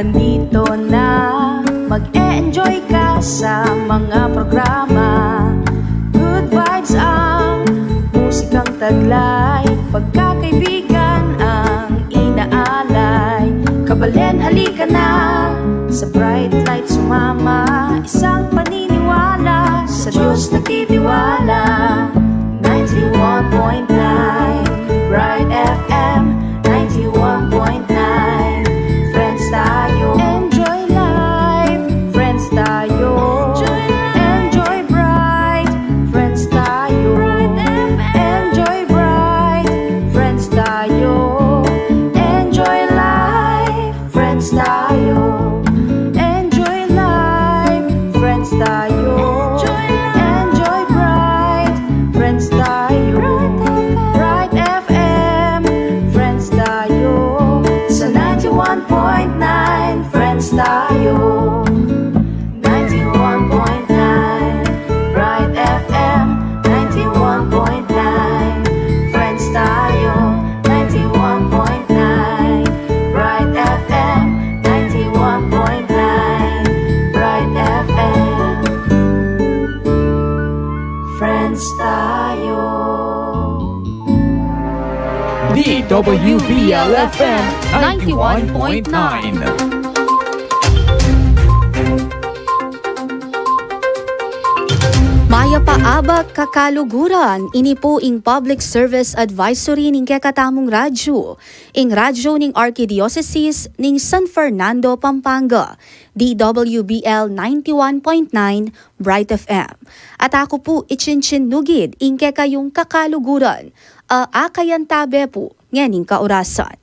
nandito na. Mag-e-enjoy ka sa mga programa. Good vibes ang musikang taglay, pagkakaibigan ang inaalay. Kabalen, halika na sa bright light sumama. Isang paniniwala, sa Diyos nagtitiwala. 91.9 Bright FM, 91.9 Friends tayo, enjoy life. Friends tayo, enjoy bright. Friends tayo, enjoy bright. Friends tayo, enjoy life. Friends tayo, enjoy life. Friends tayo, enjoy bright. Friends tayo, Bright FM. Friends tayo, sa 91.9 Friends tayo, 91.9 Bright FM, 91.9 Friends tayo, 91.9 Bright FM, 91.9 Bright FM. Friends tayo. DWBL-FM 91.9. Maya paabag kakaluguran, ini po ing Public Service Advisory ning kakatamong radyo, ing radyo ning Archdiocese ning San Fernando, Pampanga, DWBL 91.9 Bright FM. At ako po ichinchinnugid ing kayong kakaluguran, akayan tabe po nganing kaorasan.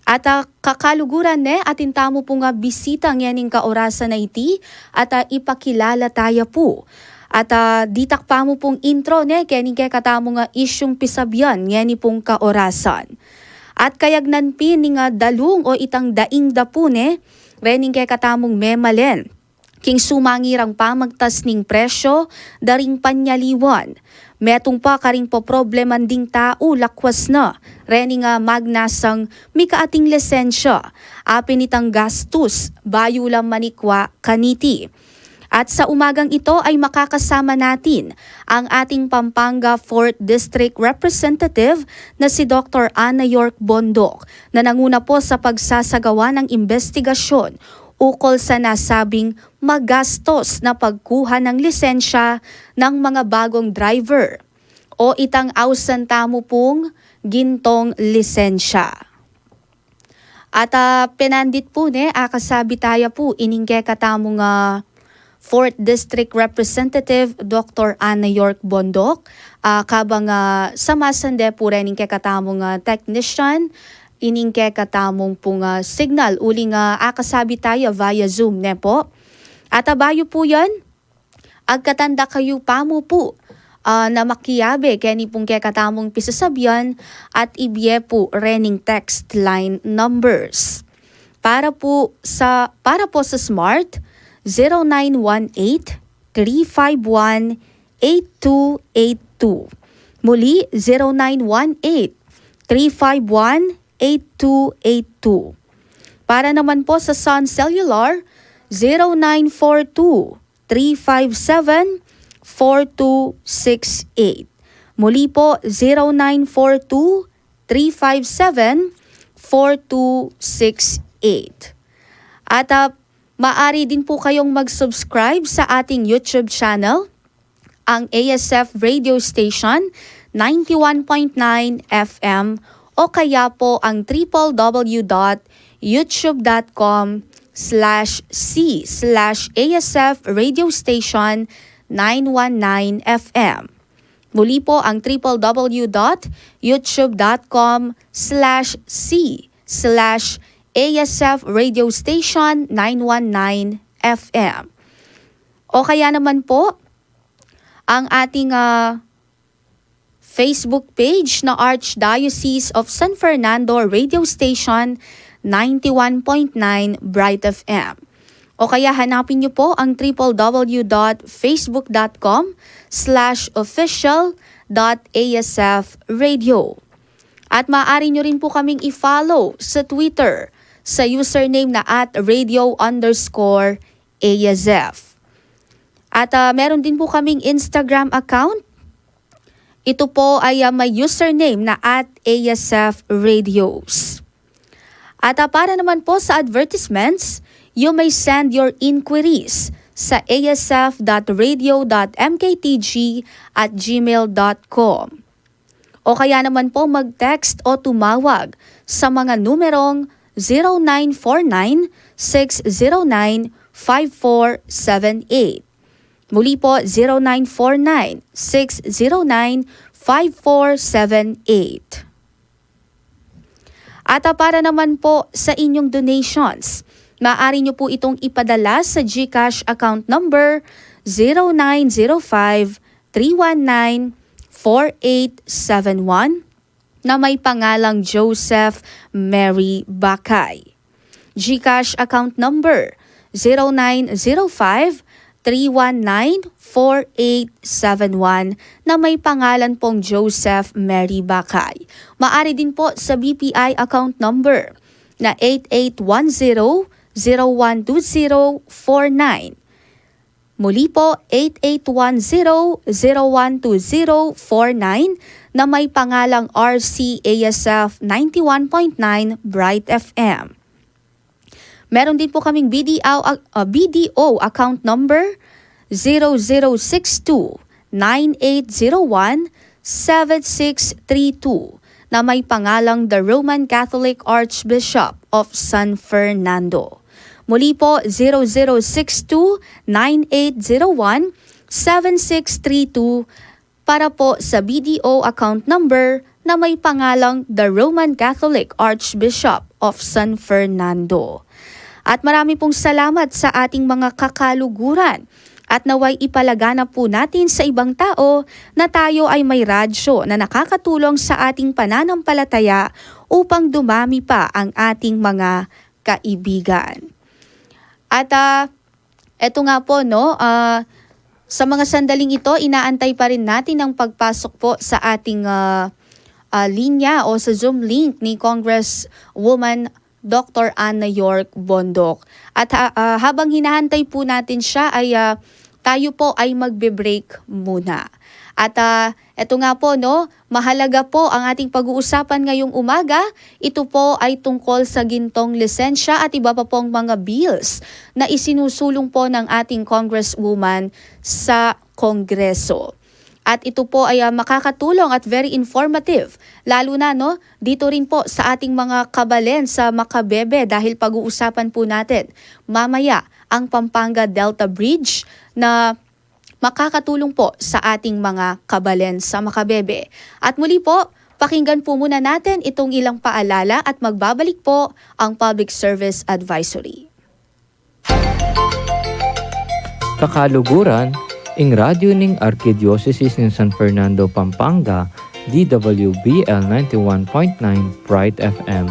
At kakaluguran atin tamo po nga bisita nganing kaorasan na iti at ipakilala tayo po. At ditak pa mo pong intro kening kay katamo nga isyong pisabyan ngani pong kaorasan. At kayagnan pin nga dalung o itang daing dapo rening kay katamong memalen. King sumangirang pamagtas ning presyo daring panyaliwan. Metong pa karing po probleman ding tao lakwas na. Rening magnasang mikaating lisensya. Apin itang gastus bayo lang manikwa kaniti. At sa umagang ito ay makakasama natin ang ating Pampanga 4th District Representative na si Dr. Ana York Bondok na nanguna po sa pagsasagawa ng investigasyon ukol sa nasabing magastos na pagkuha ng lisensya ng mga bagong driver o itang ausan tamo pong gintong lisensya. At pinandit po akasabi tayo po iningge katamong 4th District Representative Dr. Ana York Bondok, kabang samasande po rin kay katamong technician, ining kay katamong pong signal, uling akasabi tayo via Zoom po. At abayo po yan, agkatanda kayo pa mo po na makiyabe kaya ni pong kay katamong pisasabyan at ibiye po rening text line numbers. Para po sa Smart, 0918-351-8282. Muli, 0918-351-8282. Para naman po sa Sun Cellular, 0942-357-4268. Muli po, 0942-357-4268. At maari din po kayong mag-subscribe sa ating YouTube channel, ang ASF Radio Station 91.9 FM o kaya po ang www.youtube.com/c/ASF Radio Station 919 FM. Muli po ang www.youtube.com/c/ASF Radio Station 919 FM. O kaya naman po, ang ating Facebook page na Archdiocese of San Fernando Radio Station 91.9 Bright FM. O kaya hanapin niyo po ang www.facebook.com/official.asfradio. At maaari niyo rin po kaming i-follow sa Twitter sa username na @radio_ASF. At meron din po kaming Instagram account. Ito po ay may username na @ASF_radios. At para naman po sa advertisements, you may send your inquiries sa asf.radio.mktg@gmail.com. O kaya naman po mag-text o tumawag sa mga numerong 0949-609-5478. Muli po 0949-609-5478. At para naman po sa inyong donations, maaari nyo po itong ipadala sa GCash account number 0905-319-4871 na may pangalang Joseph Mary Bakay. GCash account number 0905-319-4871 na may pangalan pong Joseph Mary Bakay. Maaari din po sa BPI account number na 8810-012049. Muli po, 8810-012049 na may pangalang RCASF 91.9 Bright FM. Meron din po kaming BDO account number 0062-9801-7632 na may pangalang The Roman Catholic Archbishop of San Fernando. Muli po, 0062-9801-7632 para po sa BDO account number na may pangalang The Roman Catholic Archbishop of San Fernando. At marami pong salamat sa ating mga kakaluguran at naway ipalaganap po natin sa ibang tao na tayo ay may radyo na nakakatulong sa ating pananampalataya upang dumami pa ang ating mga kaibigan. At eto nga po sa mga sandaling ito, inaantay pa rin natin ang pagpasok po sa ating linya o sa Zoom link ni Congresswoman Dr. Anna York Bondok. At habang hinahantay po natin siya ay tayo po ay magbe-break muna. At eto nga po mahalaga po ang ating pag-uusapan ngayong umaga. Ito po ay tungkol sa gintong lisensya at iba pa pong mga bills na isinusulong po ng ating Congresswoman sa Kongreso. At ito po ay makakatulong at very informative. Lalo na dito rin po sa ating mga kabalen sa Makabebe dahil pag-uusapan po natin mamaya ang Pampanga Delta Bridge na makakatulong po sa ating mga kabalen sa Makabebe. At muli po, pakinggan po muna natin itong ilang paalala at magbabalik po ang Public Service Advisory. Kakaluguran, ing radyo ning Arkidiocese ng San Fernando, Pampanga, DWBL 91.9 Bright FM.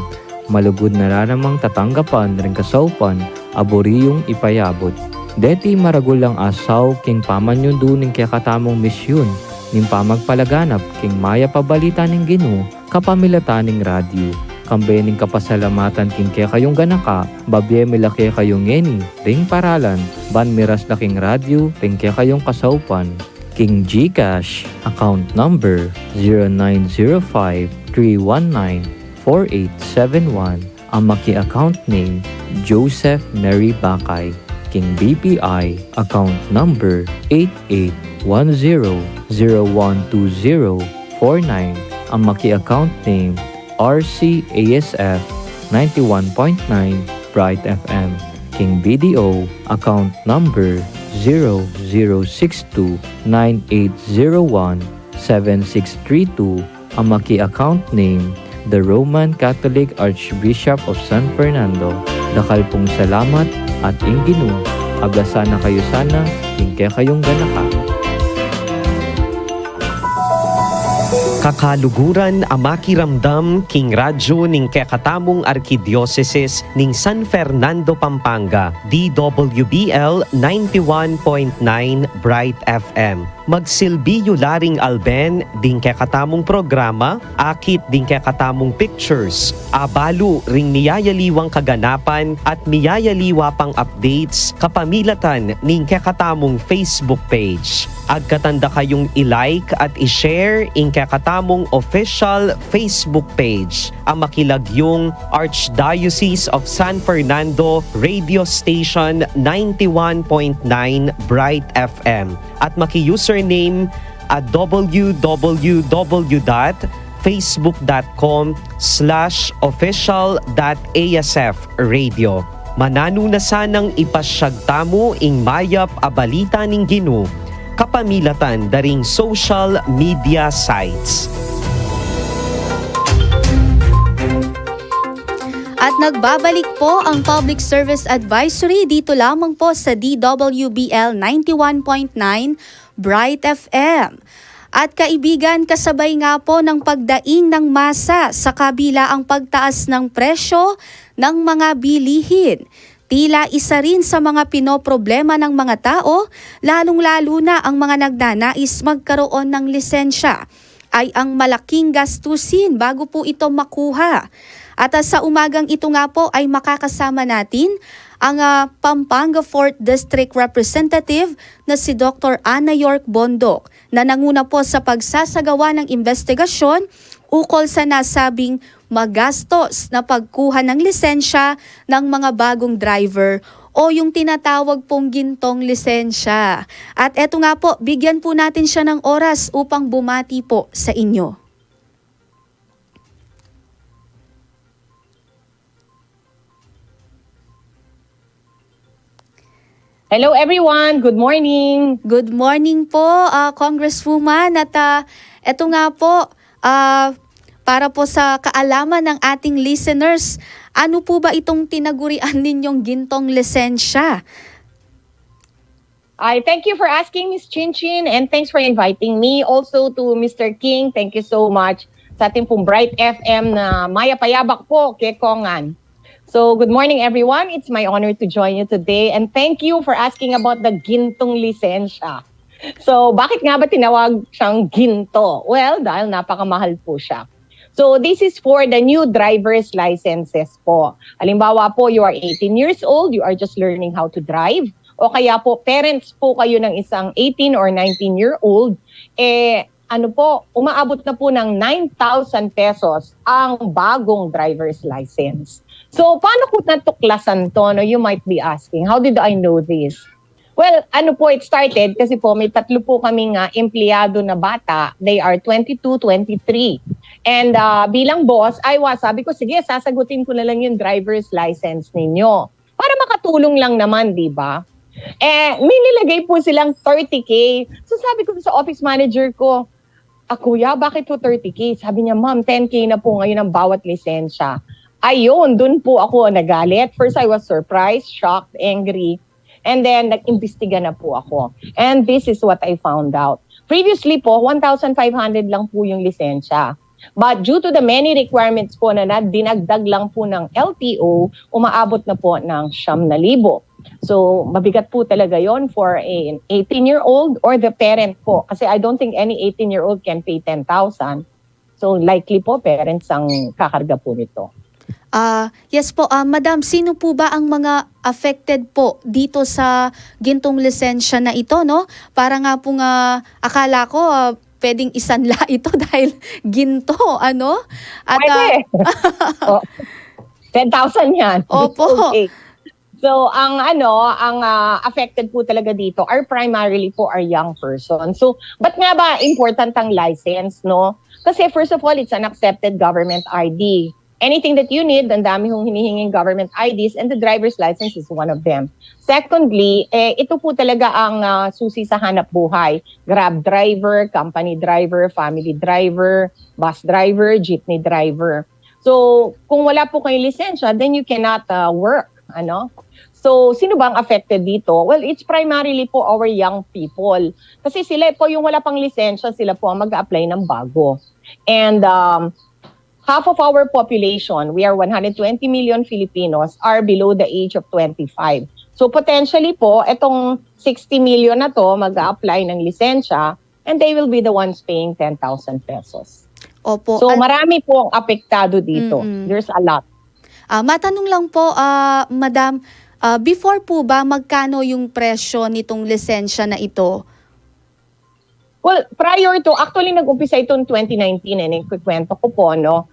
Malugod na raramang tatanggapan ring kasaupan, aboriyong ipayabot. Deti maragulang asaw king pamanyon ning kaya katamong misyon, ning pamagpalaganap king maya pabalita ning Ginoo, kapamilata ning radyo. Kambe ning kapasalamatan king kaya kayong ganaka, babye milaki kayong ngeni, ring paralan, ban miras laking radyo, ring kaya kayong kasaupan. King GCash, account number 0905-319-4871, ang maki-account name, Joseph Mary Bakay. King BPI, account number 8810-012049, ang maki-account name, RCASF 91.9 Bright FM. King BDO, account number 0062-9801-7632, ang maki-account name, The Roman Catholic Archbishop of San Fernando. Dakal pong salamat at Ginoo, abasa na kayo sana, hingke kayong ganaka. Kakaluguran a makiramdam king radyo ning kakatamong Arkidiocese ning San Fernando, Pampanga, DWBL 91.9 Bright FM. magsilbi laring alben din kay katamong programa, akit din kay katamong pictures, abalo ring miyayaliwang kaganapan at miyayaliwa pang updates kapamilatan ning kay katamong Facebook page. Agkatanda kayong i-like at i-share ing kay katamong official Facebook page ang makilagyong Archdiocese of San Fernando Radio Station 91.9 Bright FM at maki-username at www.facebook.com/official.asfradio. Mananunasan ng ipasyagtamo ing mayap a balita ning Ginoo kapamilatan daring social media sites. At nagbabalik po ang Public Service Advisory dito lamang po sa DWBL 91.9 Bright FM. At kaibigan, kasabay nga po ng pagdaing ng masa sa kabila ang pagtaas ng presyo ng mga bilihin. Tila isa rin sa mga pinoproblema ng mga tao, lalong-lalo na ang mga nagnanais magkaroon ng lisensya, ay ang malaking gastusin bago po ito makuha. At sa umagang ito nga po ay makakasama natin ang Pampanga 4th District Representative na si Dr. Ana York Bondok na nanguna po sa pagsasagawa ng investigasyon ukol sa nasabing magastos na pagkuha ng lisensya ng mga bagong driver o yung tinatawag pong gintong lisensya. At eto nga po, bigyan po natin siya ng oras upang bumati po sa inyo. Hello everyone, good morning. Good morning po, Congresswoman. At eto nga po, para po sa kaalaman ng ating listeners, ano po ba itong tinagurian ninyong gintong lisensya? I thank you for asking, Ms. Chinchin, and thanks for inviting me. Also to Mr. King, thank you so much sa ating pong Bright FM na maya payabak po kay Kongan. So, good morning everyone. It's my honor to join you today and thank you for asking about the gintong lisensya. So, bakit nga ba tinawag siyang ginto? Well, dahil napakamahal po siya. So, this is for the new driver's licenses po. Halimbawa po, you are 18 years old, you are just learning how to drive. O kaya po, parents po kayo ng isang 18 or 19-year-old, umaabot na po ng 9,000 pesos ang bagong driver's license. So, paano ko natuklasan to? No, you might be asking, how did I know this? Well, it started kasi po may tatlo po kaming empleyado na bata. They are 22, 23. And bilang boss, sabi ko, sige, sasagutin ko na lang yung driver's license ninyo. Para makatulong lang naman, di ba? May nilagay po silang 30K. So sabi ko sa office manager ko, kuya, bakit po 30K? Sabi niya, ma'am, 10K na po ngayon ang bawat lisensya. Ayun, dun po ako nagalit. First, I was surprised, shocked, angry. And then, nag-imbestiga na po ako. And this is what I found out. Previously po, 1,500 lang po yung lisensya. But due to the many requirements po na dinagdag lang po ng LTO, umaabot na po ng 9,000. So, mabigat po talaga yon for an 18-year-old or the parent po. Kasi I don't think any 18-year-old can pay 10,000. So, likely po, parents ang kakarga po nito. Yes po, Madam, sino po ba ang mga affected po dito sa gintong lisensya na ito, no? Para nga po akala ko pwedeng isanla ito dahil ginto, ano? At, pwede. 10,000 yan. Opo. Okay. So, ang affected po talaga dito are primarily po our young person. So, ba't nga ba important ang license, no? Kasi first of all, it's an accepted government ID. Anything that you need, ang dami hong hinihinging government IDs and the driver's license is one of them. Secondly, ito po talaga ang susi sa hanap buhay. Grab driver, company driver, family driver, bus driver, jeepney driver. So, kung wala po kayong lisensya, then you cannot work. So, sino ba ang affected dito? Well, it's primarily po our young people. Kasi sila po yung wala pang lisensya, sila po ang mag-a-apply ng bago. And half of our population, we are 120 million Filipinos, are below the age of 25. So potentially po, itong 60 million na to mag-a-apply ng lisensya and they will be the ones paying 10,000 pesos. Opo. So At, marami po ang apektado dito. There's a lot. matanong lang po, Madam, before po ba magkano yung presyo nitong lisensya na ito? Well, prior to, actually nag-umpisa ito in 2019 nagkukwento ko po, no?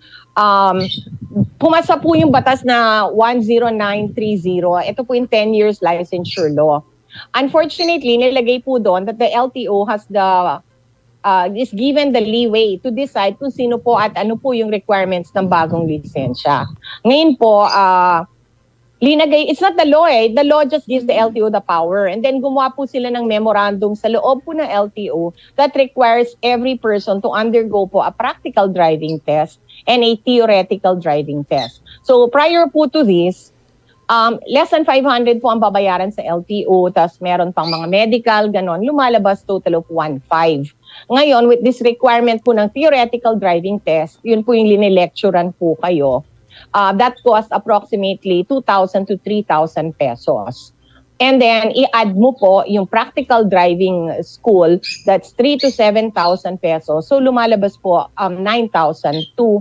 Pumasa po yung batas na 10930. Ito po yung 10 years licensure law. Unfortunately, nilagay po doon that the LTO has is given the leeway to decide kung sino po at ano po yung requirements ng bagong lisensya. Ngayon po, linagay, it's not the law The law just gives the LTO the power. And then gumawa po sila ng memorandum sa loob po ng LTO that requires every person to undergo po a practical driving test and a theoretical driving test. So prior po to this, less than 500 po ang babayaran sa LTO, tas meron pang mga medical, ganon, lumalabas total of 1.5. Ngayon, with this requirement po ng theoretical driving test, yun po yung linilecturean po kayo. That costs approximately 2,000 to 3,000 pesos. And then, i-add mo po yung practical driving school, that's 3,000 to 7,000 pesos. So, lumalabas po 9,000 to,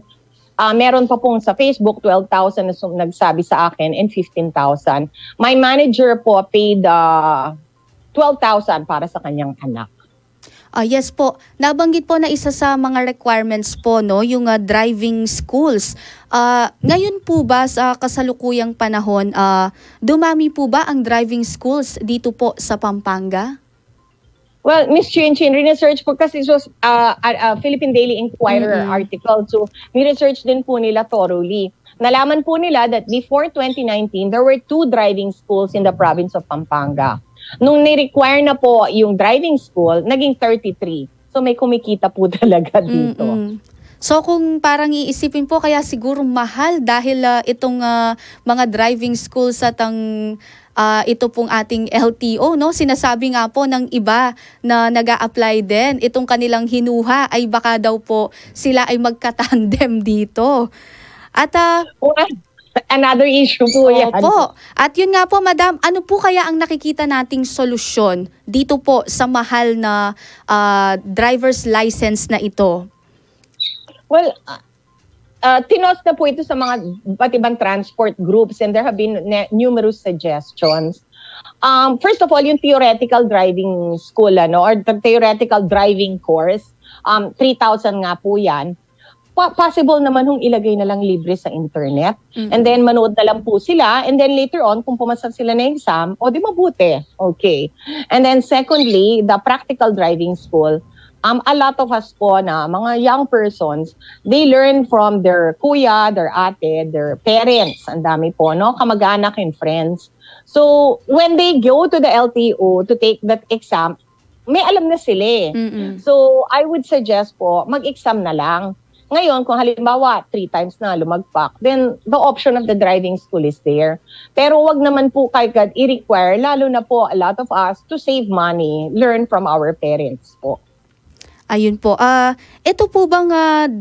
meron pa pong sa Facebook, 12,000 na nagsabi sa akin and 15,000. My manager po paid 12,000 para sa kanyang anak. Yes po, nabanggit po na isa sa mga requirements po, no, yung driving schools. Ngayon po ba sa kasalukuyang panahon, dumami po ba ang driving schools dito po sa Pampanga? Well, Miss Chin, research po kasi it was a Philippine Daily Inquirer article. So, ni-research din po nila thoroughly. Nalaman po nila that before 2019, there were 2 driving schools in the province of Pampanga. Nung ni-require na po yung driving school, naging 33. So, may kumikita po talaga dito. So kung parang iisipin po, kaya siguro mahal dahil itong mga driving schools at ang ito pong ating LTO, no? Sinasabi nga po ng iba na nag-a-apply din, itong kanilang hinuha ay baka daw po sila ay magkatandem dito. At another issue po yan. opo. At yun nga po, Madam, ano po kaya ang nakikita nating solusyon dito po sa mahal na driver's license na ito? Well, tinos na po ito sa mga iba't ibang transport groups and there have been numerous suggestions. First of all, yung theoretical driving school, or the theoretical driving course, 3,000 nga po yan. Possible naman hong ilagay na lang libre sa internet. And then manood na lang po sila. And then later on, kung pumasok sila na exam, di mabuti. Okay. And then secondly, the practical driving school, a lot of us po na mga young persons, they learn from their kuya, their ate, their parents. Ang dami po, no? Kamag-anak and friends. So, when they go to the LTO to take that exam, may alam na sila. So, I would suggest po, mag-exam na lang. Ngayon, kung halimbawa 3 times na lumagpak, then the option of the driving school is there. Pero wag naman po kagad i-require, lalo na po a lot of us, to save money, learn from our parents po. Ayun po. Ito po bang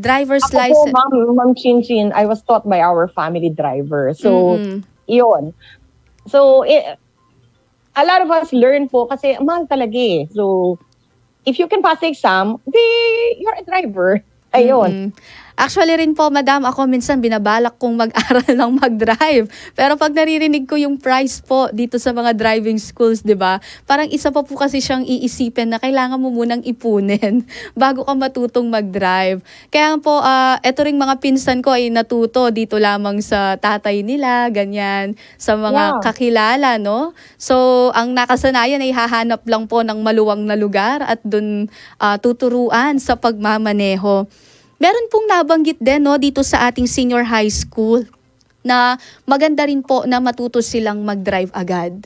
driver's Ako license? po, Ma'am Chin, I was taught by our family driver. So, yun. So, a lot of us learn po kasi mahal talaga eh. So, if you can pass the exam, you're a driver. Ayun. Actually rin po, Madam, ako minsan binabalak kong mag-aral ng mag-drive. Pero pag naririnig ko yung price po dito sa mga driving schools, di ba? Parang isa pa po kasi siyang iisipin na kailangan mo munang ipunin bago ka matutong mag-drive. Kaya po, eto ring mga pinsan ko ay natuto dito lamang sa tatay nila, ganyan, sa mga kakilala, no? So, ang nakasanayan ay hahanap lang po ng maluwang na lugar at dun tuturuan sa pagmamaneho. Meron pong nabanggit din, no, dito sa ating senior high school na maganda rin po na matuto silang mag-drive agad.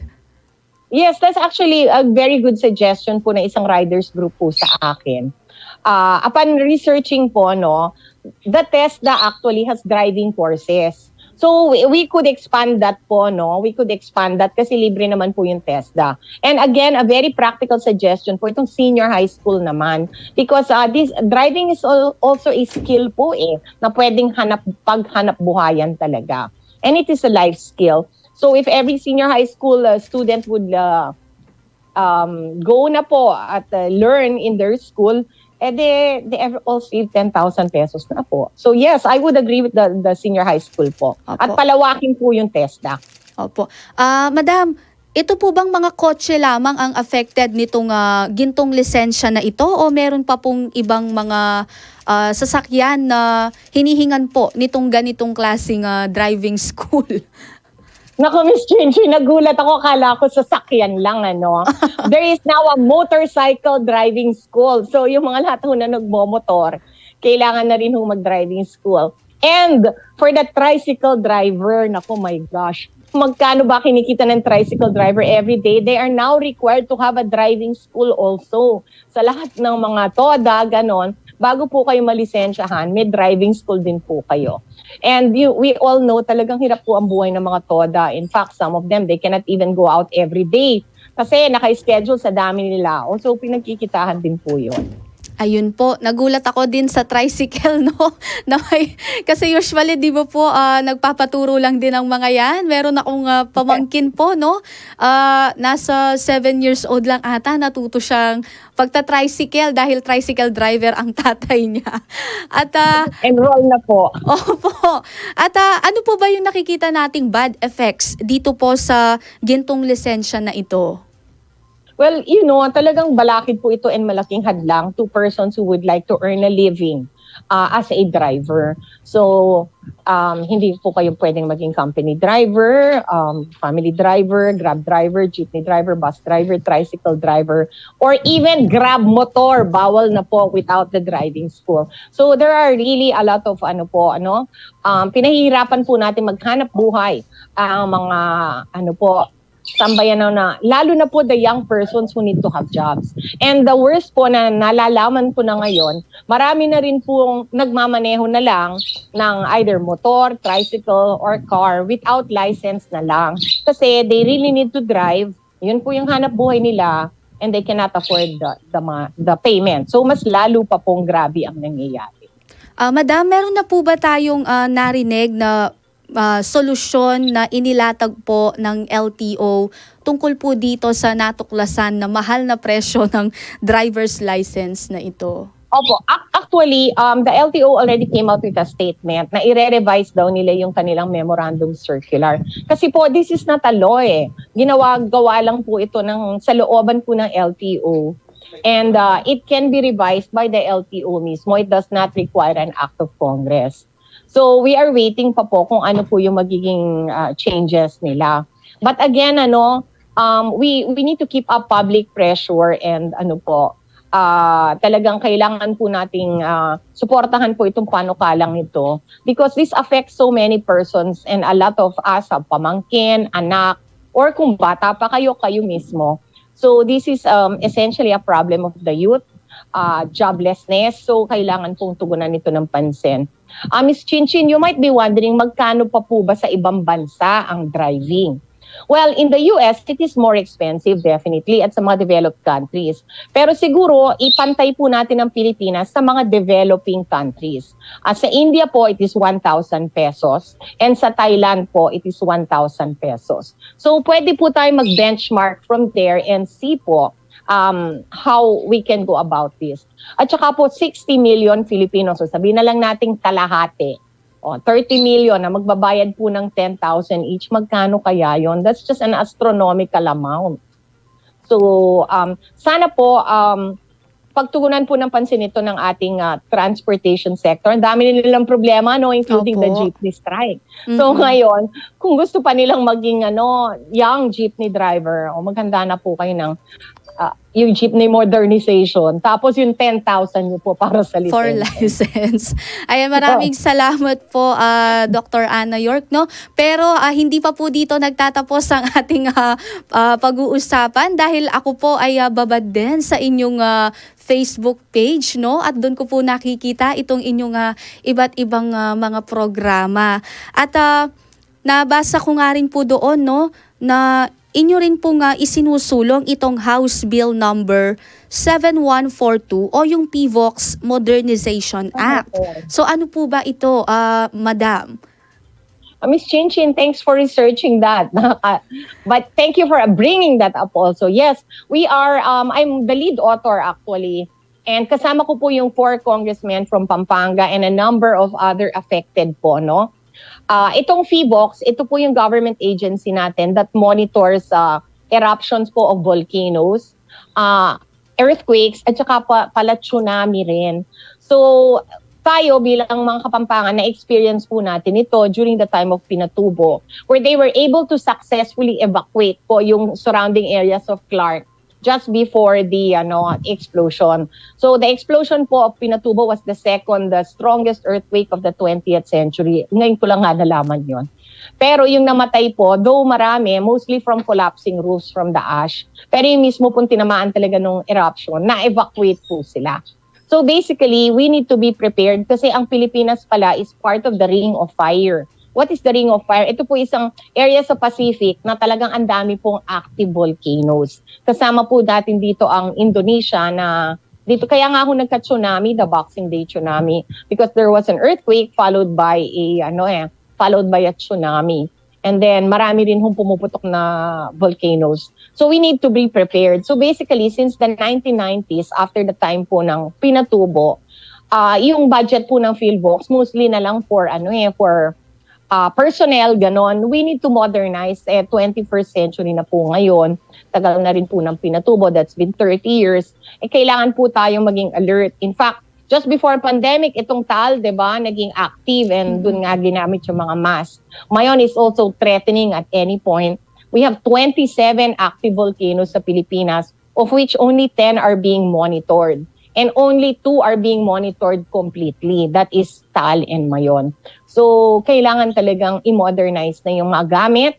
Yes, that's actually a very good suggestion po na isang riders group po sa akin. Upon researching po, no, the TESDA actually has driving courses. So we could expand that po, no? We could expand that kasi libre naman po yung TESDA. And again, a very practical suggestion po itong senior high school naman because this driving is also a skill po na pwedeng paghanap buhayan talaga. And it is a life skill. So if every senior high school student would go na po at learn in their school, they all save 10,000 pesos na po. So yes, I would agree with the senior high school po. Opo. At palawakin po yung TESDA. Opo. Madam, ito po bang mga kotse lamang ang affected nitong gintong lisensya na ito o meron pa pong ibang mga sasakyan na hinihingan po nitong ganitong klaseng driving school? Naku, Miss Chinchi, nagulat ako. Akala ko sasakyan lang, ano. There is now a motorcycle driving school. So, yung mga lahat na nagmomotor, kailangan na rin mag-driving school. And for the tricycle driver, naku, my gosh, magkano ba kinikita ng tricycle driver every day? They are now required to have a driving school also. Sa lahat ng mga TODA, ganon, bago po kayo malisensyahan, may driving school din po kayo. And we all know talagang hirap po ang buhay ng mga TODA. In fact, some of them, they cannot even go out every day kasi naka-schedule sa dami nila. Also, pinagkikitahan din po yun. Ayun po, nagulat ako din sa tricycle, no? Kasi usually, di ba po, nagpapaturo lang din ang mga yan. Meron akong pamangkin po, no? Nasa 7 years old lang ata, natuto siyang pagta-tricycle dahil tricycle driver ang tatay niya. At, Enroll na po. opo. At ano po ba yung nakikita nating bad effects dito po sa gintong lisensya na ito? Well, talagang balakid po ito and malaking hadlang to persons who would like to earn a living as a driver. So, hindi po kayo pwedeng maging company driver, family driver, grab driver, jeepney driver, bus driver, tricycle driver, or even grab motor. Bawal na po without the driving school. So, there are really a lot of pinahihirapan po natin maghanap buhay ang mga sambayan na lalo na po the young persons who need to have jobs. And the worst po na nalalaman po na ngayon, marami na rin pong nagmamaneho na lang ng either motor, tricycle, or car without license na lang. Kasi they really need to drive. Yun po yung hanap buhay nila and they cannot afford the payment. So mas lalo pa pong grabe ang nangyayari. Madam, meron na po ba tayong narinig na solusyon na inilatag po ng LTO tungkol po dito sa natuklasan na mahal na presyo ng driver's license na ito? Opo. Actually, the LTO already came out with a statement na i-revise daw nila yung kanilang memorandum circular. Kasi po, this is not a law eh. Gawa lang po ito sa looban po ng LTO. And it can be revised by the LTO mismo. It does not require an act of Congress. So we are waiting pa po kung ano po yung magiging changes nila. But again, we need to keep up public pressure and talagang kailangan po nating suportahan po itong panukalang ito because this affects so many persons and a lot of us, pamangkin, anak, or kung bata pa kayo mismo. So this is essentially a problem of the youth. Joblessness. So, kailangan pong tugunan ito ng pansin. Ms. Chinchin, you might be wondering, magkano pa po ba sa ibang bansa ang driving? Well, in the US, it is more expensive definitely at sa mga developed countries. Pero siguro, ipantay po natin ang Pilipinas sa mga developing countries. Sa India po, it is 1,000 pesos. And sa Thailand po, it is 1,000 pesos. So, pwede po tayo mag-benchmark from there and see po how we can go about this. At saka po 60 million Filipinos, so sabihin na lang nating kalahati. 30 million na magbabayad po ng 10,000 each. Magkano kaya yon? That's just an astronomical amount. So, sana po pagtugunan po ng pansin ito ng ating transportation sector. Ang dami nilang problema, including the jeepney strike. So ngayon, kung gusto pa nilang maging young jeepney driver, maghanda na po kayo ng yung jeepney modernization. Tapos yung 10,000 nyo po para sa license. For license. Ayan, maraming salamat po, Dr. Ana York, no? Pero hindi pa po dito nagtatapos ang ating pag-uusapan dahil ako po ay babad din sa inyong Facebook page, no? At doon ko po nakikita itong inyong iba't ibang mga programa. At nabasa ko nga rin po doon, no, na inyo rin po nga isinusulong itong House Bill number 7142 o yung PVOX Modernization Act. So ano po ba ito, Madam? Miss Chinchin, thanks for researching that. But thank you for bringing that up also. Yes, we are, I'm the lead author actually. And kasama ko po yung 4 congressmen from Pampanga and a number of other affected po, no? Itong PHIVOLCS, ito po yung government agency natin that monitors eruptions po of volcanoes, earthquakes, at saka pala tsunami rin. So, tayo bilang mga Kapampangan, na-experience po natin ito during the time of Pinatubo, where they were able to successfully evacuate po yung surrounding areas of Clark just before the explosion. So the explosion po of Pinatubo was the strongest earthquake of the 20th century. Ngayon ko lang nga nalaman yon. Pero yung namatay po, though marami, mostly from collapsing roofs from the ash, pero yung mismo pong tinamaan talaga nung eruption, na-evacuate po sila. So basically, we need to be prepared kasi ang Pilipinas pala is part of the Ring of Fire. What is the Ring of Fire? Ito po isang area sa Pacific na talagang ang dami pong active volcanoes. Kasama po natin dito ang Indonesia na dito kaya nga ako nagka-tsunami, the Boxing Day tsunami, because there was an earthquake followed by a tsunami. And then marami rin hong pumuputok na volcanoes. So we need to be prepared. So basically, since the 1990s, after the time po ng Pinatubo, yung budget po ng PhilVox, mostly na lang for personnel, ganon. We need to modernize. 21st century na po ngayon. Tagal na rin po ng Pinatubo. That's been 30 years. Kailangan po tayong maging alert. In fact, just before pandemic, itong TAL, di ba, naging active and dun nga ginamit yung mga masks. Mayon is also threatening at any point. We have 27 active volcanoes sa Pilipinas, of which only 10 are being monitored. And only 2 are being monitored completely. That is TAL and Mayon. So, kailangan talagang i-modernize na yung mga gamit,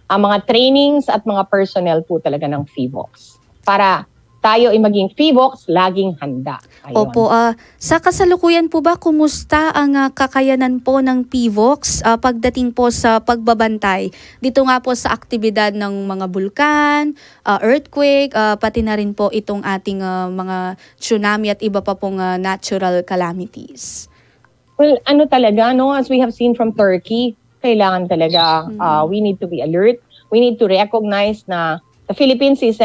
ang mga trainings at mga personnel po talaga ng PHIVOLCS. Para tayo ay maging PHIVOLCS, laging handa. Ayun. Opo, sa kasalukuyan po ba, kumusta ang kakayanan po ng PHIVOLCS pagdating po sa pagbabantay? Dito nga po sa aktibidad ng mga bulkan, earthquake, pati na rin po itong ating mga tsunami at iba pa pong natural calamities. Well, talaga, no? As we have seen from Turkey, kailangan talaga, we need to be alert. We need to recognize na the Philippines is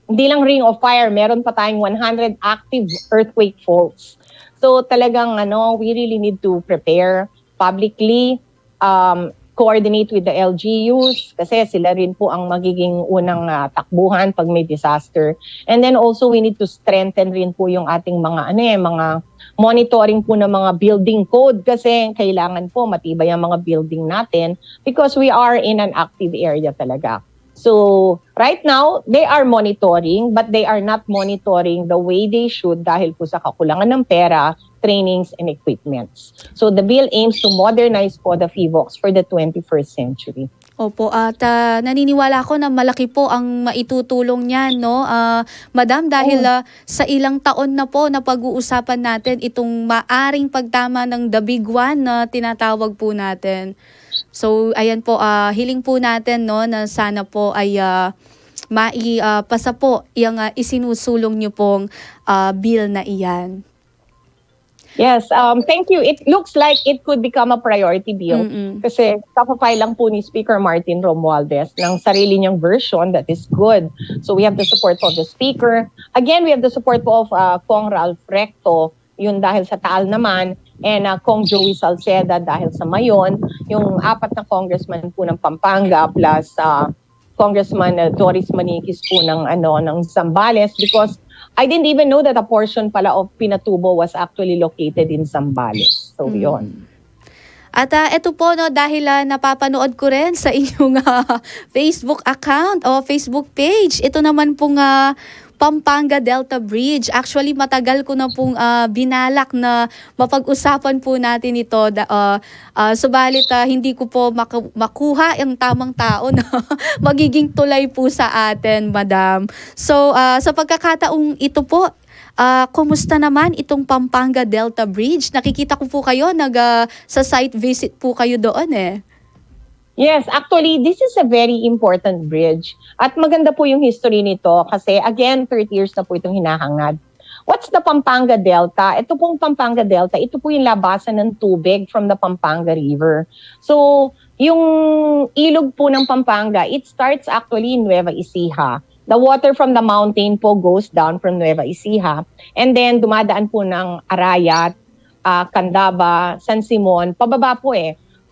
hindi lang Ring of Fire, meron pa tayong 100 active earthquake faults. So talagang we really need to prepare publicly, coordinate with the LGUs kasi sila rin po ang magiging unang takbuhan pag may disaster. And then also we need to strengthen rin po yung ating mga mga monitoring po ng mga building code kasi kailangan po matibay ang mga building natin because we are in an active area talaga. So, right now, they are monitoring but they are not monitoring the way they should dahil po sa kakulangan ng pera, trainings, and equipments. So, the bill aims to modernize po the PHIVOLCS for the 21st century. Opo, at naniniwala ako na malaki po ang maitutulong niyan, no? Madam, dahil sa ilang taon na po na pag-uusapan natin itong maaring pagtama ng the big one na tinatawag po natin. So, ayan po, hiling po natin, no, na sana po ay maipasa po yung isinusulong niyo pong bill na iyan. Yes, thank you. It looks like it could become a priority bill kasi kapapay lang po ni Speaker Martin Romualdez ng sarili niyang version that is good. So we have the support of the Speaker. Again, we have the support po of Kong Ralph Recto, yun dahil sa TAL naman, and Kong Joey Salceda dahil sa Mayon, yung 4 na congressman po ng Pampanga plus Congressman Doris Maniquis po ng Zambales because I didn't even know that a portion pala of Pinatubo was actually located in Zambales. So, yun. At ito po, no, dahil napapanood ko rin sa inyong Facebook account o Facebook page, ito naman pong Pampanga Delta Bridge. Actually, matagal ko na pong binalak na mapag-usapan po natin ito. Subalit, hindi ko po makuha yung tamang tao na magiging tulay po sa atin, Madam. So, sa pagkakataong ito po, kumusta naman itong Pampanga Delta Bridge? Nakikita ko po kayo, sa site visit po kayo doon eh. Yes, actually, this is a very important bridge. At maganda po yung history nito kasi, again, 30 years na po itong hinahangad. What's the Pampanga Delta? Ito pong Pampanga Delta, ito po yung labasan ng tubig from the Pampanga River. So, yung ilog po ng Pampanga, it starts actually in Nueva Ecija. The water from the mountain po goes down from Nueva Ecija. And then, dumadaan po ng Arayat, Candaba, San Simon, pababa po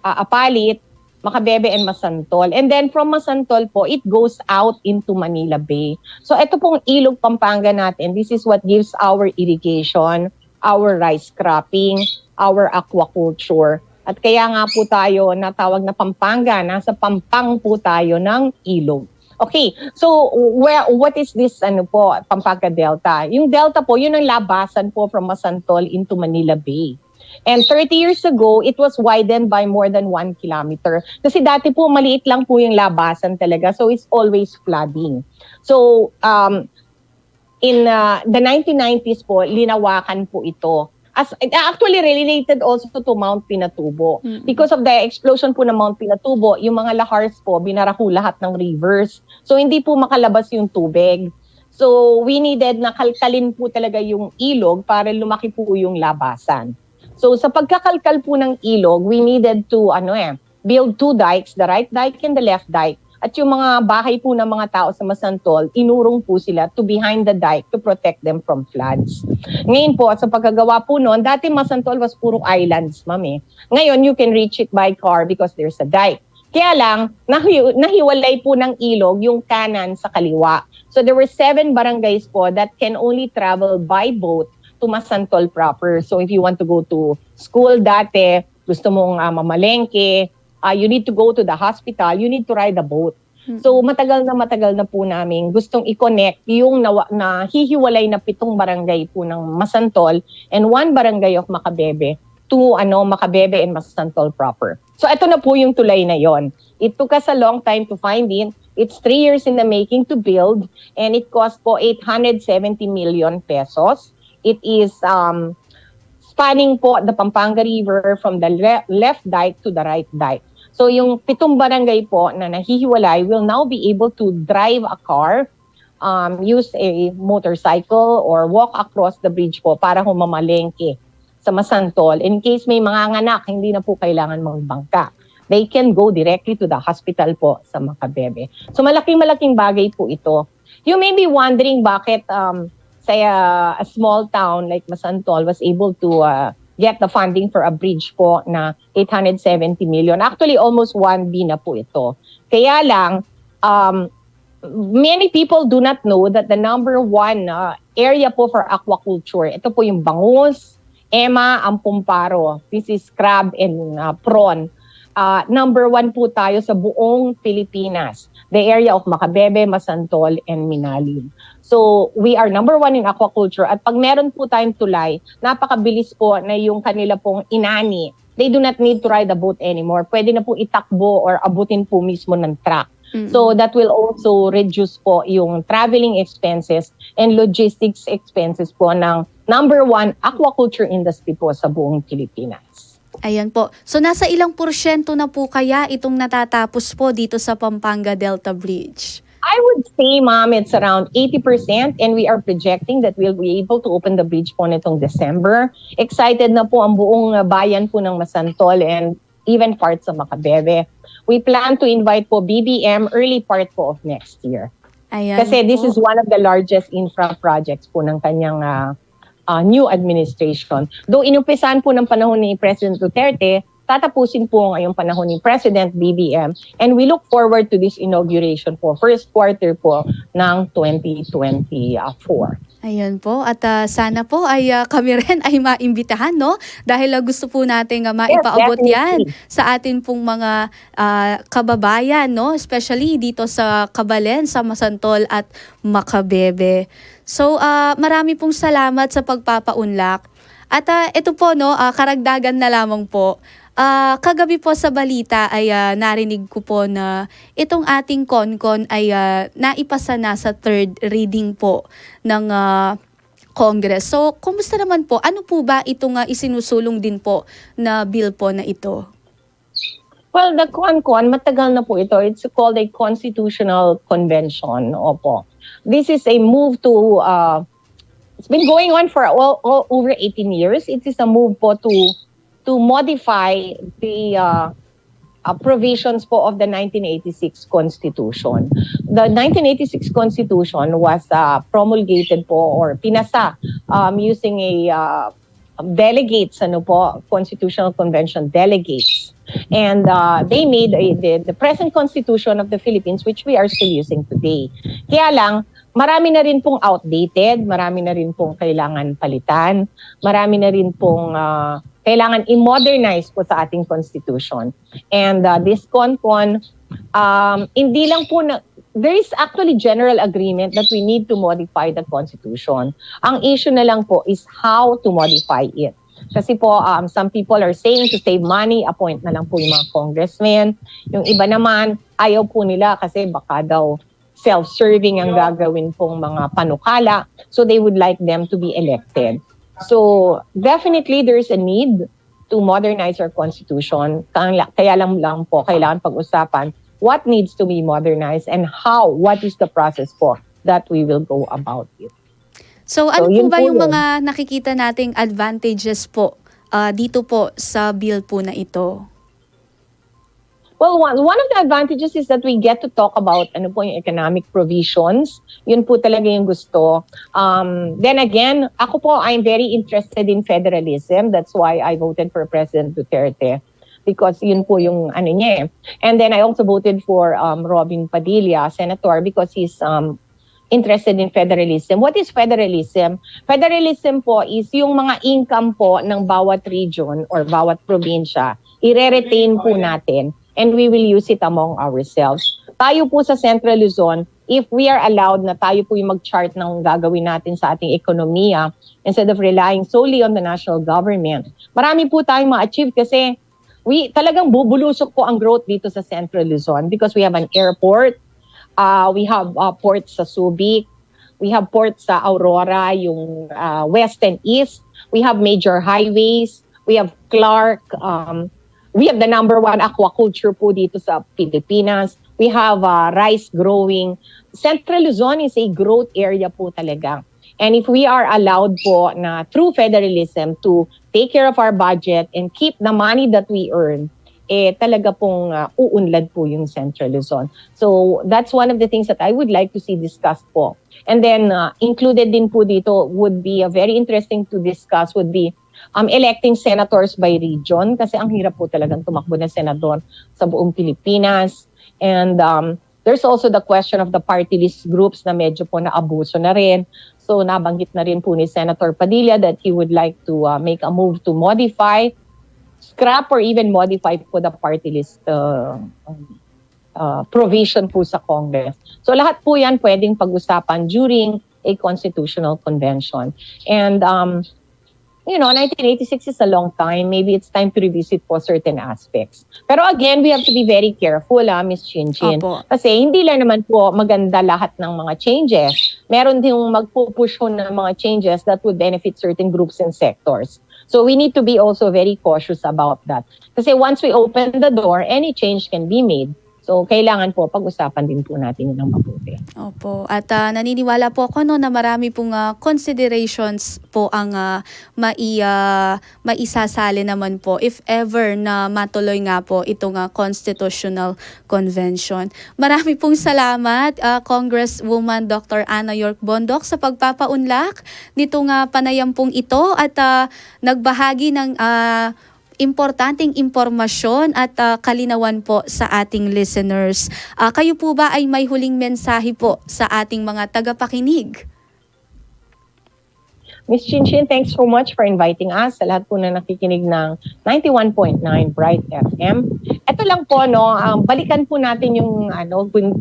Apalit, Macabebe, and Masantol. And then from Masantol po, it goes out into Manila Bay. So ito pong ilog Pampanga natin, this is what gives our irrigation, our rice cropping, our aquaculture. At kaya nga po tayo natawag na Pampanga, nasa pampang po tayo ng ilog. Okay, so what is this Pampanga Delta? Yung Delta po, yun ang labasan po from Masantol into Manila Bay. And 30 years ago, it was widened by more than 1 kilometer. Kasi dati po, maliit lang po yung labasan talaga. So it's always flooding. So in the 1990s po, linawakan po ito. As actually related also to Mount Pinatubo. Mm-hmm. Because of the explosion po ng Mount Pinatubo, yung mga lahars po, binara po lahat ng rivers. So hindi po makalabas yung tubig. So we needed na kalkalin po talaga yung ilog para lumaki po yung labasan. So sa pagkakalkal po ng ilog, we needed to build 2 dikes, the right dike and the left dike. At yung mga bahay po ng mga tao sa Masantol, inurong po sila to behind the dike to protect them from floods. Ngayon po, sa pagkagawa po noon, dati Masantol was puro islands, ma'am. Ngayon, you can reach it by car because there's a dike. Kaya lang, nahiwalay po ng ilog yung kanan sa kaliwa. So there were 7 barangays po that can only travel by boat to Masantol proper. So if you want to go to school dati, gusto mong mamalengke, you need to go to the hospital, you need to ride a boat. Mm-hmm. So matagal na po namin gustong i-connect yung nahihiwalay na 7 barangay po ng Masantol and 1 barangay of Macabebe to Macabebe and Masantol proper. So ito na po yung tulay na yon. It took us a long time to find it. It's 3 years in the making to build and it cost po 870 million pesos. It is spanning po the Pampanga River from the left dike to the right dike. So yung 7 barangay po na nahihiwalay will now be able to drive a car, use a motorcycle, or walk across the bridge po para humamalengke sa Masantol. In case may mga nganak, hindi na po kailangan magbangka. They can go directly to the hospital po sa Macabebe. So malaking bagay po ito. You may be wondering bakit say a small town like Masantol was able to get the funding for a bridge po na 870 million. Actually, almost 1 B na po ito. Kaya lang, many people do not know that the number 1 area po for aquaculture, ito po yung bangus, ema, ampumparo. This is crab and prawn. Number 1 po tayo sa buong Pilipinas. The area of Macabebe, Masantol, and Minalin. So, we are number 1 in aquaculture. At pag meron po tayong tulay, napakabilis po na yung kanila pong inani. They do not need to ride a boat anymore. Pwede na po itakbo or abutin po mismo ng truck. Mm-hmm. So, that will also reduce po yung traveling expenses and logistics expenses po ng number 1 aquaculture industry po sa buong Pilipinas. Ayan po. So nasa ilang porsyento na po kaya itong natatapos po dito sa Pampanga Delta Bridge? I would say, ma'am, it's around 80% and we are projecting that we'll be able to open the bridge po nitong December. Excited na po ang buong bayan po ng Masantol and even parts of Macabebe. We plan to invite po BBM early part po of next year. Ayan Kasi po. this is one of the largest infra projects po ng kanyang new administration. Though inumpisahan po ng panahon ni President Duterte, tatapusin po ngayong panahon ni President BBM and we look forward to this inauguration po, first quarter po ng 2024. Ayan po. At sana po ay kami rin ay maimbitahan, no? Dahil gusto po natin maipaabot yan sa atin pong mga kababayan, no? Especially dito sa Cabalen, sa Masantol at Macabebe. So, marami pong salamat sa pagpapaunlak. At ito po, no, karagdagan na lamang po. Kagabi po sa balita ay narinig ko po na itong ating CONCON ay naipasa na sa 3rd reading po ng Congress. So, kumusta naman po? Ano po ba itong isinusulong din po na bill po na ito? Well, the CONCON, matagal na po ito. It's called a constitutional convention. Opo. This is a move to it's been going on for all over 18 years. It is a move po to modify the provisions po of the 1986 Constitution. The 1986 Constitution was promulgated po or pinasa using a delegates, Constitutional Convention delegates. And they made the present Constitution of the Philippines, which we are still using today. Kaya lang, marami na rin pong outdated, marami na rin pong kailangan palitan, marami na rin pong kailangan i-modernize po sa ating Constitution. And this CONCON, hindi lang po there is actually general agreement that we need to modify the Constitution. Ang issue na lang po is how to modify it. Kasi po, some people are saying to save money, appoint na lang po yung mga congressmen. Yung iba naman, ayaw po nila kasi baka daw self-serving ang gagawin pong mga panukala. So they would like them to be elected. So definitely there's a need to modernize our Constitution. Kaya lang po, kailangan pag-usapan what needs to be modernized and how, what is the process po that we will go about it. So ano po yun ba po yung yun. mga nakikita nating advantages po dito po sa bill po na ito? Well, one of the advantages is that we get to talk about yung economic provisions. Yun po talaga yung gusto. Then again, ako po, I'm very interested in federalism. That's why I voted for President Duterte. Because yun po yung niya eh. And then I also voted for Robin Padilla, Senator, because he's interested in federalism. What is federalism? Federalism po is yung mga income po ng bawat region or bawat probinsya, i-retain po natin and we will use it among ourselves. Tayo po sa Central Luzon, if we are allowed na tayo po yung mag-chart ng gagawin natin sa ating ekonomiya instead of relying solely on the national government, marami po tayong ma-achieve kasi talagang bubulusok po ang growth dito sa Central Luzon because we have an airport, we have ports sa Subic, we have ports sa Aurora, yung west and east, we have major highways, we have Clark, we have the number 1 aquaculture po dito sa Pilipinas, we have rice growing. Central Luzon is a growth area po talaga. And if we are allowed po na through federalism to take care of our budget and keep the money that we earn, talaga pong uunlad po yung Central Luzon. So that's one of the things that I would like to see discussed po. And then included din po dito would be very interesting to discuss would be electing senators by region kasi ang hirap po talagang tumakbo na senador sa buong Pilipinas. And there's also the question of the party list groups na medyo po naabuso na rin. So nabanggit na rin po ni Senator Padilla that he would like to make a move to modify, scrap or even modify po the party list provision po sa Congress. So lahat po yan pwedeng pag-usapan during a constitutional convention. And 1986 is a long time. Maybe it's time to revisit po certain aspects. Pero again, we have to be very careful, Ms. Chinchin. Opo. Kasi hindi lang naman po maganda lahat ng mga changes. Meron din magpupush po ng mga changes that would benefit certain groups and sectors. So we need to be also very cautious about that. Kasi once we open the door, any change can be made. So, kailangan po, pag-usapan din po natin yun ng mabuti. Opo. At naniniwala po ako na marami pong considerations po ang maisasali naman po if ever na matuloy nga po itong Constitutional Convention. Marami pong salamat, Congresswoman Dr. Ana York Bondoc sa pagpapaunlak nitong panayam pong ito at nagbahagi ng importanteng impormasyon at kalinawan po sa ating listeners. Kayo po ba ay may huling mensahe po sa ating mga tagapakinig? Ms. Chinchin, thanks so much for inviting us sa lahat po na nakikinig ng 91.9 Bright FM. Ito lang po, balikan po natin yung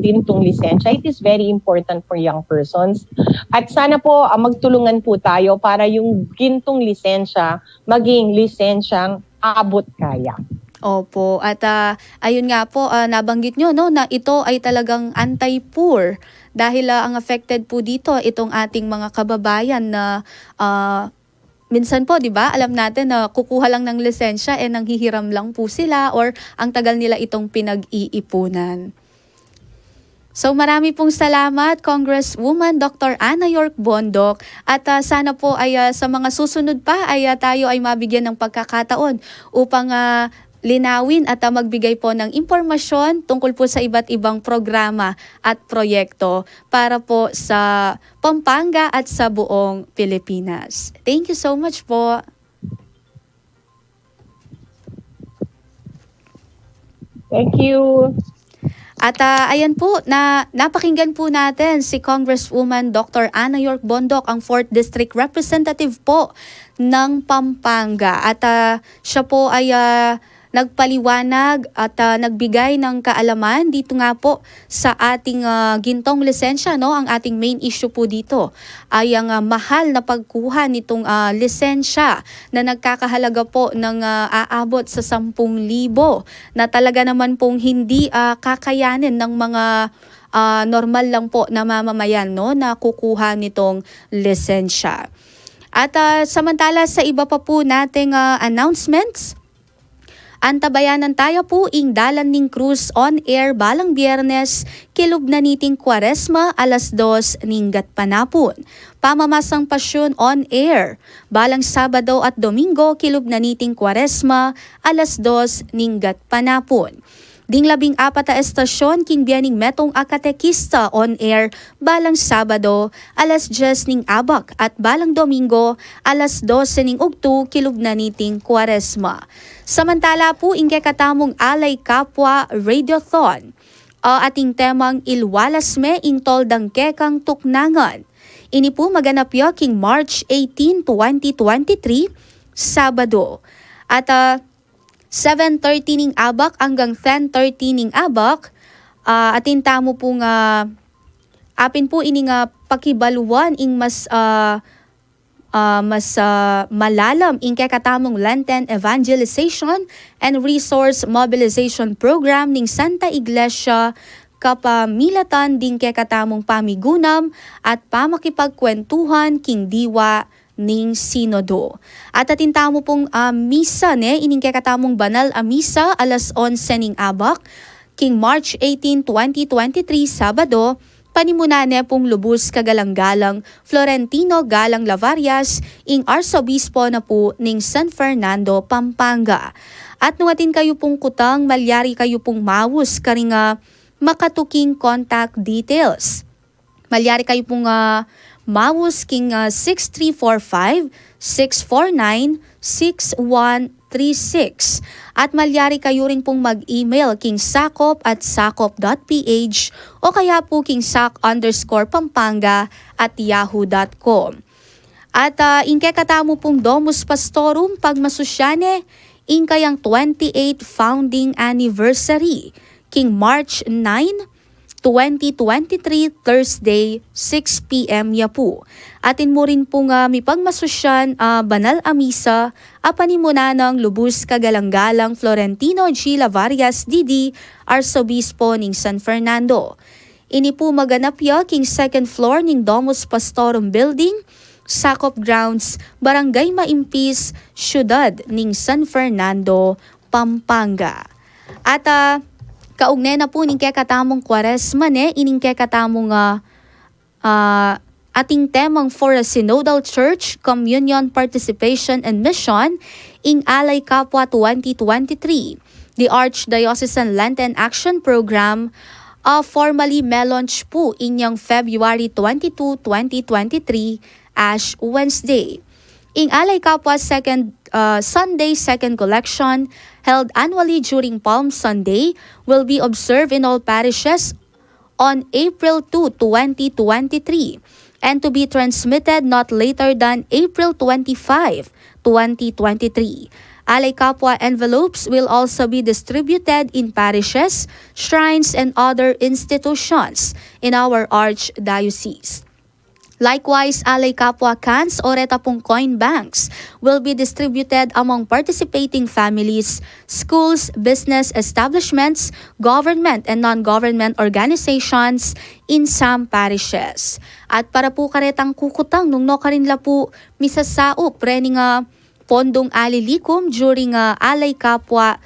gintong lisensya. It is very important for young persons. At sana po magtulungan po tayo para yung gintong lisensya maging lisensyang abot kaya. Opo. At ayun nga po, nabanggit nyo na ito ay talagang anti-poor dahil ang affected po dito itong ating mga kababayan na minsan po, di ba, alam natin na kukuha lang ng lisensya nanghihiram lang po sila or ang tagal nila itong pinag-iipunan. So marami pong salamat Congresswoman Dr. Ana York Bondok at sana po ay sa mga susunod pa ay tayo ay mabigyan ng pagkakataon upang linawin at magbigay po ng impormasyon tungkol po sa iba't ibang programa at proyekto para po sa Pampanga at sa buong Pilipinas. Thank you so much po. Thank you. At ayan po, napakinggan po natin si Congresswoman Dr. Ana York Bondok, ang 4th District Representative po ng Pampanga. At siya po ay nagpaliwanag at nagbigay ng kaalaman dito nga po sa ating gintong lisensya. No? Ang ating main issue po dito ay ang mahal na pagkuha nitong lisensya na nagkakahalaga po ng aabot sa 10,000 na talaga naman pong hindi kakayanin ng mga normal lang po na mamamayan, no, na kukuha nitong lisensya. At samantala sa iba pa po nating announcements, antabayanan tayo po ing dalan ning cruise on air balang Biyernes, kilub na niting Kwaresma, 2:00 ninggat panapon. Pamamasang pasyon on air, balang Sabado at Domingo, kilub na niting Kwaresma, 2:00 ninggat panapon. Ding 14 estasyon king biyaning metong akatekista on air balang Sabado, 10:00 ning abak at balang Domingo, 12:00 ning ugto, kilub na niting Kwaresma. Samantala po ingke katamong Alay Kapwa Radiothon. Ating temang Ilwalasme ing toldang kekang tuknangan. Ini po maganap yo king March 18, 2023, Sabado. At 7:30 ning abak hanggang 10:30 ning abak. Atin tamo po nga apin po ini nga pakibaluan ing mas malalam ing kakatamong Lenten Evangelization and Resource Mobilization Program ning Santa Iglesia kapamilatan ding kakatamong pamigunam at pamakipagkwentuhan king diwa ning sinodo. At atintamo pong misa ining kakatamong banal a misa 11:00 ning abak king March 18, 2023, Sabado, panimunane pong lubos kagalang-galang Florentino Galang Lavarias ing Arsobispo na po ning San Fernando, Pampanga. At nuatin kayo pong kutang, malyari kayo pong mawus karinga makatuking contact details. Malyari kayo pong mawus king 6345-649-6136. At malyari kayo rin pong mag-email king sakop@sakop.ph o kaya po king sak_pampanga@yahoo.com. At ingke katamo pong Domus Pastorum Pagmasusyane ing kayang 28 founding anniversary king March 9, 2023, Thursday, 6 p.m. ya po. Atin mo rin pong mipagmasusyan banal a misa apanimuna ng lubos kagalang-galang Florentino G. Lavarias D.D., Arsobispo ning San Fernando. Ini po maganap ya king second floor ning Domus Pastorum Building, Sakop Grounds, Barangay Maimpis, Syudad ning San Fernando, Pampanga. At kaugnay na po ning kekatamong Kwaresma ining kekatamong ating temang for a Synodal Church, Communion, Participation, and Mission ing Alay Kapwa 2023. The Archdiocesan Lenten Action Program formally melaunch po inyang February 22, 2023, Ash Wednesday. Ing Alay Kapwa Sunday Second Collection, held annually during Palm Sunday, will be observed in all parishes on April 2, 2023, and to be transmitted not later than April 25, 2023. Alay Kapwa envelopes will also be distributed in parishes, shrines, and other institutions in our Archdiocese. Likewise, Alay Kapwa cans o retapong coin banks will be distributed among participating families, schools, business establishments, government and non-government organizations in some parishes. At para po karetang kukutang nung no karinla po misasao pre nga pondong alilikom during Alay Kapwa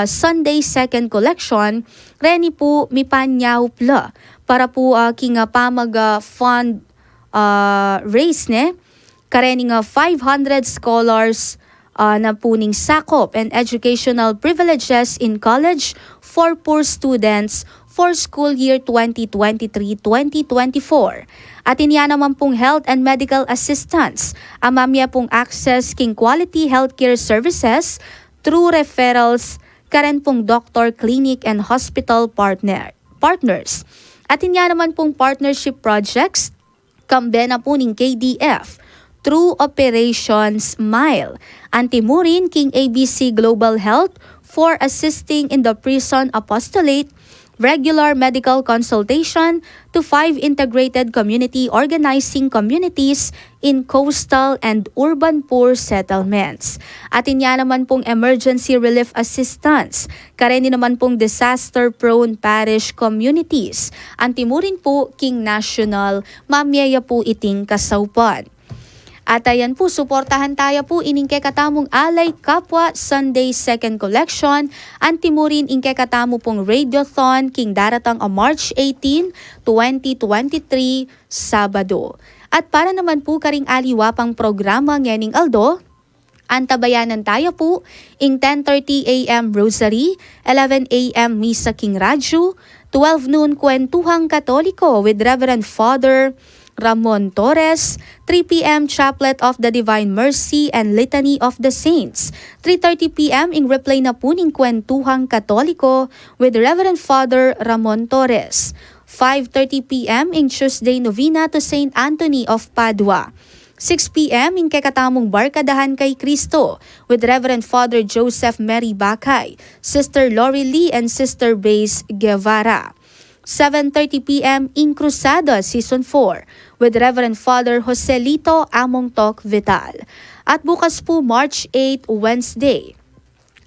Sunday second collection, reni po mipanyaw pla para po king pamag fund raise ne, kareni nga 500 scholars na puning sakop and educational privileges in college for poor students for school year 2023-2024. At iniya naman pong health and medical assistance, amamya pong access king quality healthcare services through referrals, karen pong doctor, clinic, and hospital partners. At iniya naman pong partnership projects, kambena po ning KDF, through Operation Smile, Antimurin king ABC Global Health for assisting in the prison apostolate, regular medical consultation to 5 integrated community organizing communities in coastal and urban poor settlements. At inya naman pong emergency relief assistance, kareni naman pong disaster-prone parish communities. Antimurin po king national, mamyaya po iting kasawpan. At ayan po, suportahan tayo po iningke katamong Alay Kapwa Sunday Second Collection, Antimurin ingke katamo pong Radiothon king daratang March 18, 2023, Sabado. At para naman po karing aliwapang programa nganing Aldo, antabayanan tayo po ing 10:30 a.m. Rosary, 11 a.m. Misa king Radyo, 12 noon Kwentuhang Katoliko with Reverend Father Ramon Torres, 3 p.m. Chaplet of the Divine Mercy and Litany of the Saints, 3:30 p.m. ing replay na po ning Kwentuhang Katoliko with Reverend Father Ramon Torres, 5:30 p.m. ing Tuesday Novena to Saint Anthony of Padua, 6 p.m. ing kakatamong Barkadahan kay Kristo with Reverend Father Joseph Mary Bakay, Sister Lori Lee and Sister Bass Guevara, 7:30 p.m. in Crusada Season 4 with Reverend Father Joselito Among Tok Vital. At bukas po March 8, Wednesday,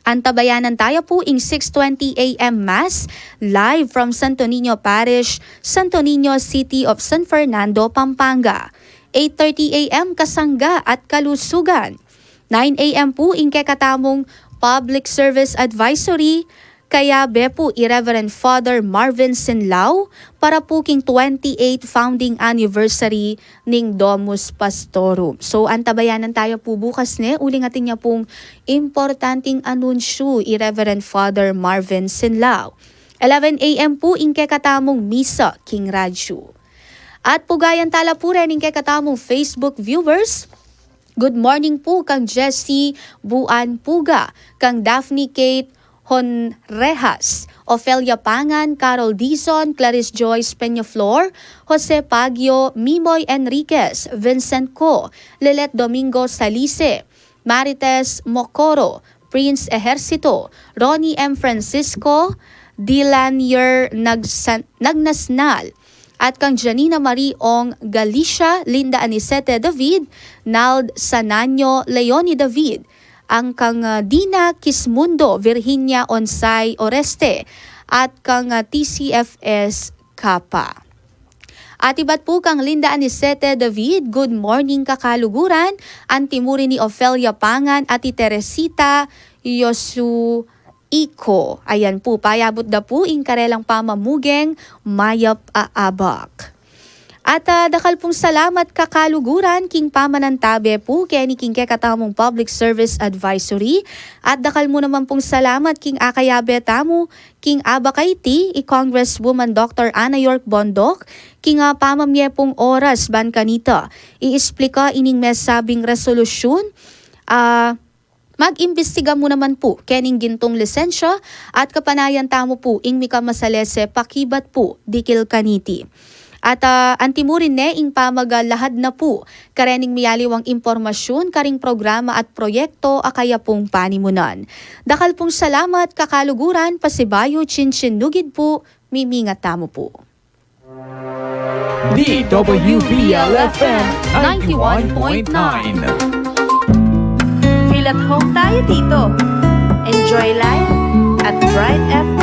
antabayanan tayo po ing 6:20 a.m. Mass live from Santo Niño Parish, Santo Niño City of San Fernando, Pampanga. 8:30 a.m. Kasangga at Kalusugan. 9 a.m. po ing kekatamong Public Service Advisory, kaya be po i-Reverend Father Marvin Sinlao para po king 28 founding anniversary ning Domus Pastorum. So antabayanan tayo po bukas ne, uling atin niya pong importanteng anunsyo i-Reverend Father Marvin Sinlao. 11 a.m. po ing kekatamong Misa king Radyo. At pugayan tala po rin ing kekatamong Facebook viewers. Good morning po kang Jessie Buan Puga, kang Daphne Kate Honrejas, Ofelia Pangan, Carol Dizon, Clarice Joyce Peñaflor, Jose Pagio, Mimoy Enriquez, Vincent Co, Lilet Domingo Salice, Marites Mocoro, Prince Ejercito, Ronnie M. Francisco, Dylan Yer Nagnasnal, at kang Janina Marie Ong Galicia, Linda Anicete David, Nald Sananyo Leoni David, ang kang Dina Kismundo Virginia Onsay Oreste, at kang TCFS Kappa. At iba't po kang Linda Anicete David, good morning kakaluguran, antimuri ni Ofelia Pangan at Teresita Yosu Iko. Ayan po, payabot da po ing karelang pamamugeng mayap aabak. At dakal pong salamat kakaluguran king pamanantabe po kaya ni king kekatamong Public Service Advisory. At dakal mo naman pong salamat king akayabe tamo king abakaiti i-Congresswoman Dr. Ana York Bondok king pamamye pong oras ban kanita. I-explika ining mesabing resolusyon. Mag-imbestiga mo naman po kening gintong lisensya at kapanayan tamo po ing mika masalese pakibat po dikil kaniti. At antimurin ne ing pamagalahad na po karening miyaliwang impormasyon karing programa at proyekto akaya pong panimunan. Dakal pong salamat kakaluguran pasibayo chinchinugid po mimingat tamo po. DWBL-FM 91.9. Feel at home tayo dito. Enjoy life at Bright FM.